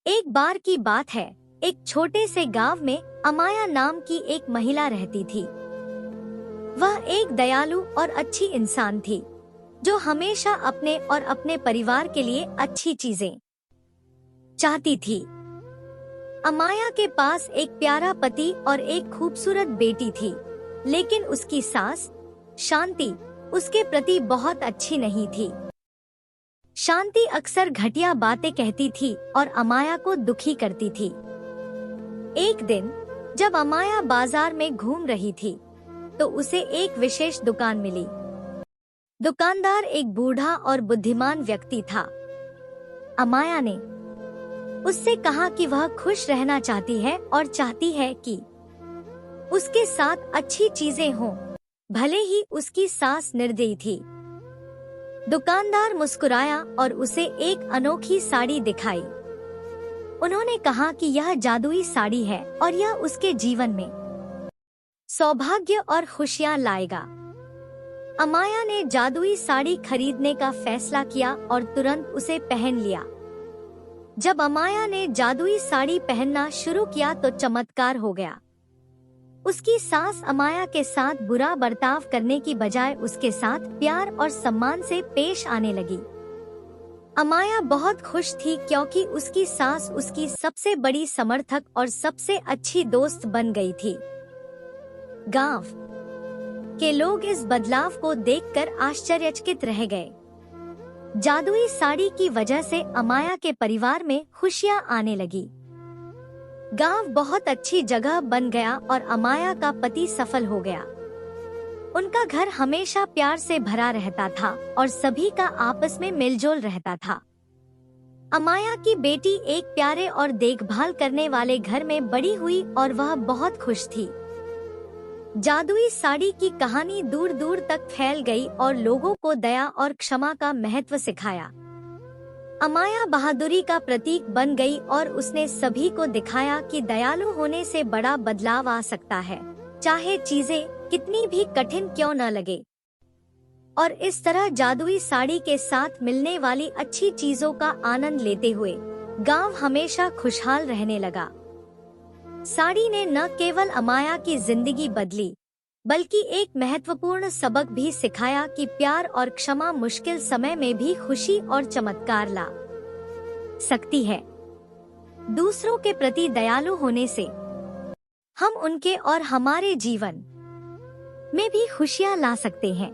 एक बार की बात है, एक छोटे से गांव में अमाया नाम की एक महिला रहती थी। वह एक दयालु और अच्छी इंसान थी, जो हमेशा अपने और अपने परिवार के लिए अच्छी चीजें चाहती थी। अमाया के पास एक प्यारा पति और एक खूबसूरत बेटी थी, लेकिन उसकी सास शांति उसके प्रति बहुत अच्छी नहीं थी। शांति अक्सर घटिया बातें कहती थी और अमाया को दुखी करती थी। एक दिन जब अमाया बाजार में घूम रही थी, तो उसे एक विशेष दुकान मिली। दुकानदार एक बूढ़ा और बुद्धिमान व्यक्ति था। अमाया ने उससे कहा कि वह खुश रहना चाहती है और चाहती है कि उसके साथ अच्छी चीजें हों, भले ही उसकी सास निर्दयी थी। दुकानदार मुस्कुराया और उसे एक अनोखी साड़ी दिखाई। उन्होंने कहा कि यह जादुई साड़ी है और यह उसके जीवन में सौभाग्य और खुशियां लाएगा। अमाया ने जादुई साड़ी खरीदने का फैसला किया और तुरंत उसे पहन लिया। जब अमाया ने जादुई साड़ी पहनना शुरू किया तो चमत्कार हो गया। उसकी सास अमाया के साथ बुरा बर्ताव करने की बजाय उसके साथ प्यार और सम्मान से पेश आने लगी। अमाया बहुत खुश थी क्योंकि उसकी सास उसकी सबसे बड़ी समर्थक और सबसे अच्छी दोस्त बन गई थी। गांव के लोग इस बदलाव को देखकर आश्चर्यचकित रह गए। जादुई साड़ी की वजह से अमाया के परिवार में खुशियां आने लगी। गांव बहुत अच्छी जगह बन गया और अमाया का पति सफल हो गया। उनका घर हमेशा प्यार से भरा रहता था और सभी का आपस में मिलजुल रहता था। अमाया की बेटी एक प्यारे और देखभाल करने वाले घर में बड़ी हुई और वह बहुत खुश थी। जादुई साड़ी की कहानी दूर दूर तक फैल गई और लोगों को दया और क्षमा का महत्व सिखाया। अमाया बहादुरी का प्रतीक बन गई और उसने सभी को दिखाया कि दयालु होने से बड़ा बदलाव आ सकता है, चाहे चीजें कितनी भी कठिन क्यों न लगे। और इस तरह जादुई साड़ी के साथ मिलने वाली अच्छी चीजों का आनंद लेते हुए गांव हमेशा खुशहाल रहने लगा। साड़ी ने न केवल अमाया की जिंदगी बदली, बल्कि एक महत्वपूर्ण सबक भी सिखाया कि प्यार और क्षमा मुश्किल समय में भी खुशी और चमत्कार ला सकती है। दूसरों के प्रति दयालु होने से हम उनके और हमारे जीवन में भी खुशियां ला सकते हैं।